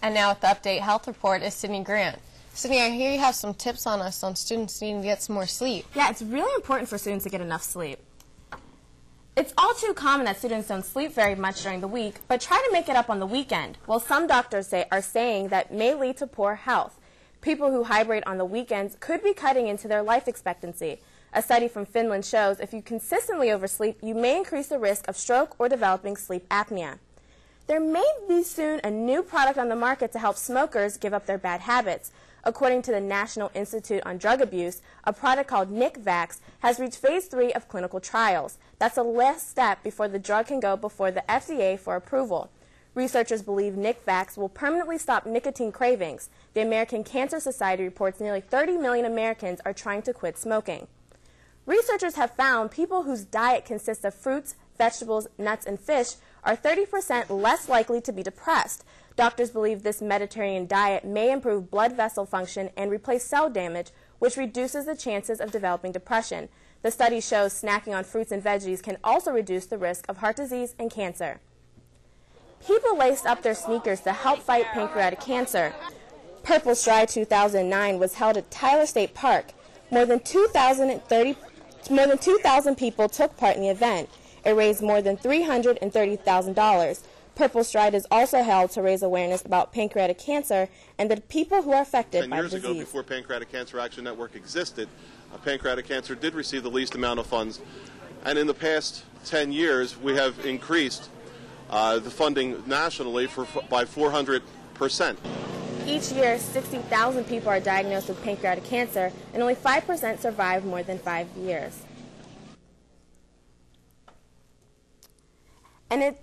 And now with the Update Health Report is Sydney Grant. Sydney, I hear you have some tips on us on students needing to get some more sleep. Yeah, it's really important for students to get enough sleep. It's all too common that students don't sleep very much during the week, but try to make it up on the weekend. Well, some doctors are saying that may lead to poor health. People who hibernate on the weekends could be cutting into their life expectancy. A study from Finland shows if you consistently oversleep, you may increase the risk of stroke or developing sleep apnea. There may be soon a new product on the market to help smokers give up their bad habits. According to the National Institute on Drug Abuse, a product called NicVax has reached phase 3 of clinical trials. That's the last step before the drug can go before the FDA for approval. Researchers believe NicVax will permanently stop nicotine cravings. The American Cancer Society reports nearly 30 million Americans are trying to quit smoking. Researchers have found people whose diet consists of fruits, vegetables, nuts, and fish are 30% less likely to be depressed. Doctors believe this Mediterranean diet may improve blood vessel function and replace cell damage, which reduces the chances of developing depression. The study shows snacking on fruits and veggies can also reduce the risk of heart disease and cancer. People laced up their sneakers to help fight pancreatic cancer. Purple Stride 2009 was held at Tyler State Park. More than 2,000 people took part in the event. It raised more than $330,000. Purple Stride is also held to raise awareness about pancreatic cancer and the people who are affected by the disease. 10 years ago, before Pancreatic Cancer Action Network existed, pancreatic cancer did receive the least amount of funds. And in the past 10 years, we have increased the funding nationally by 400%. Each year, 60,000 people are diagnosed with pancreatic cancer, and only 5% survive more than 5 years. And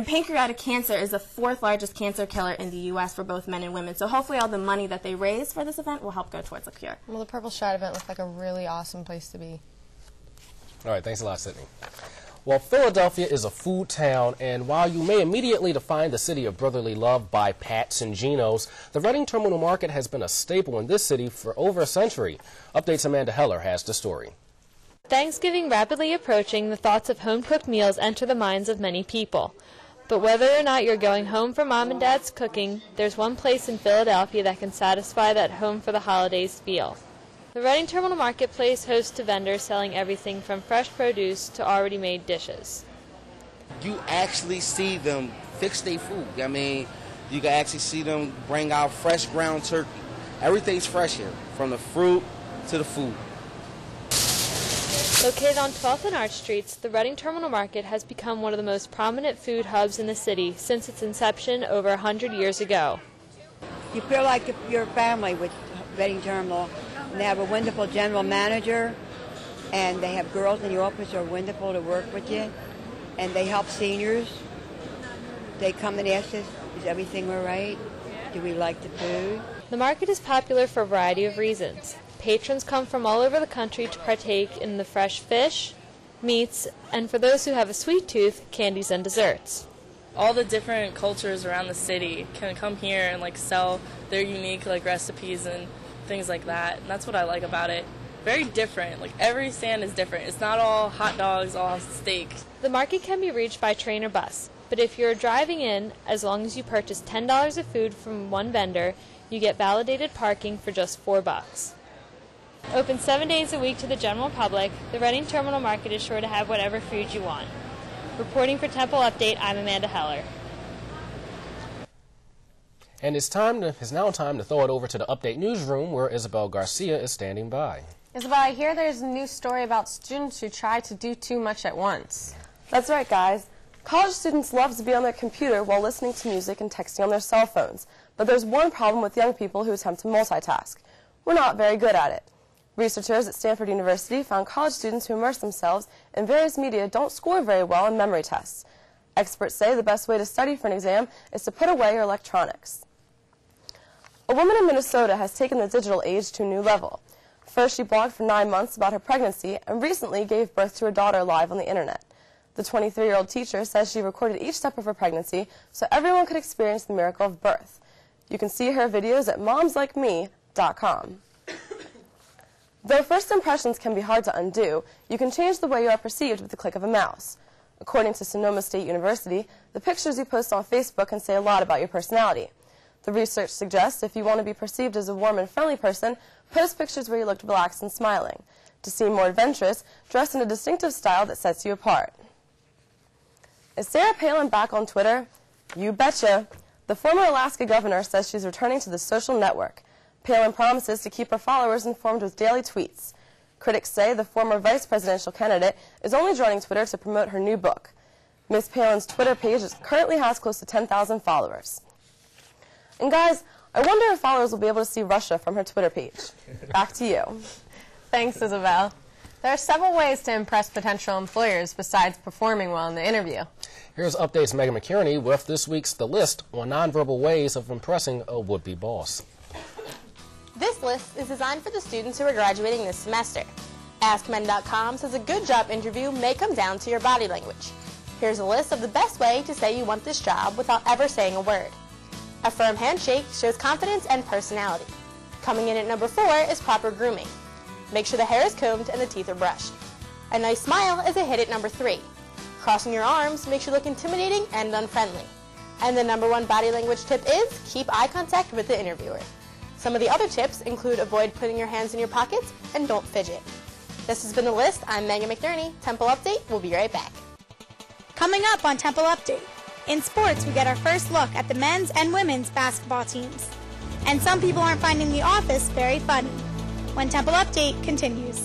pancreatic cancer is the 4th largest cancer killer in the U.S. for both men and women. So hopefully all the money that they raise for this event will help go towards a cure. Well, the Purple Stride event looks like a really awesome place to be. All right, thanks a lot, Sydney. Well, Philadelphia is a food town, and while you may immediately define the city of brotherly love by Pat's and Geno's, the Reading Terminal Market has been a staple in this city for over a century. Update's Amanda Heller has the story. Thanksgiving rapidly approaching, the thoughts of home-cooked meals enter the minds of many people. But whether or not you're going home for Mom and Dad's cooking, there's one place in Philadelphia that can satisfy that home for the holidays feel. The Reading Terminal Marketplace hosts vendors selling everything from fresh produce to already made dishes. You actually see them fix their food. I mean, you can actually see them bring out fresh ground turkey. Everything's fresh here, from the fruit to the food. Located on 12th and Arch Streets, the Reading Terminal Market has become one of the most prominent food hubs in the city since its inception over 100 years ago. You feel like you're family with Reading Terminal. And they have a wonderful general manager, and they have girls in the office who are wonderful to work with you, and they help seniors. They come and ask us, is everything all right? Do we like the food? The market is popular for a variety of reasons. Patrons come from all over the country to partake in the fresh fish, meats, and for those who have a sweet tooth, candies and desserts. All the different cultures around the city can come here and sell their unique recipes and things like that, and that's what I like about it. Very different. Every stand is different. It's not all hot dogs, all steak. The market can be reached by train or bus, but if you're driving in, as long as you purchase $10 of food from one vendor, you get validated parking for just $4. Open 7 days a week to the general public, the Reading Terminal Market is sure to have whatever food you want. Reporting for Temple Update, I'm Amanda Heller. And it's now time to throw it over to the Update Newsroom, where Isabel Garcia is standing by. Isabel, I hear there's a new story about students who try to do too much at once. That's right, guys. College students love to be on their computer while listening to music and texting on their cell phones. But there's one problem with young people who attempt to multitask. We're not very good at it. Researchers at Stanford University found college students who immerse themselves in various media don't score very well in memory tests. Experts say the best way to study for an exam is to put away your electronics. A woman in Minnesota has taken the digital age to a new level. First, she blogged for 9 months about her pregnancy and recently gave birth to her daughter live on the internet. The 23-year-old teacher says she recorded each step of her pregnancy so everyone could experience the miracle of birth. You can see her videos at momslikeme.com. Though first impressions can be hard to undo, you can change the way you are perceived with the click of a mouse. According to Sonoma State University, the pictures you post on Facebook can say a lot about your personality. The research suggests if you want to be perceived as a warm and friendly person, post pictures where you look relaxed and smiling. To seem more adventurous, dress in a distinctive style that sets you apart. Is Sarah Palin back on Twitter? You betcha. The former Alaska governor says she's returning to the social network. Palin promises to keep her followers informed with daily tweets. Critics say the former vice presidential candidate is only joining Twitter to promote her new book. Ms. Palin's Twitter page currently has close to 10,000 followers. And guys, I wonder if followers will be able to see Russia from her Twitter page. Back to you. Thanks, Isabel. There are several ways to impress potential employers besides performing well in the interview. Here's Update's Megan McKierney with this week's The List on nonverbal ways of impressing a would-be boss. This list is designed for the students who are graduating this semester. AskMen.com says a good job interview may come down to your body language. Here's a list of the best way to say you want this job without ever saying a word. A firm handshake shows confidence and personality. Coming in at number 4 is proper grooming. Make sure the hair is combed and the teeth are brushed. A nice smile is a hit at number 3. Crossing your arms makes you look intimidating and unfriendly. And the number 1 body language tip is keep eye contact with the interviewer. Some of the other tips include avoid putting your hands in your pockets and don't fidget. This has been The List. I'm Megan McNerney. Temple Update. We'll be right back. Coming up on Temple Update. In sports, we get our first look at the men's and women's basketball teams. And some people aren't finding The Office very funny. When Temple Update continues.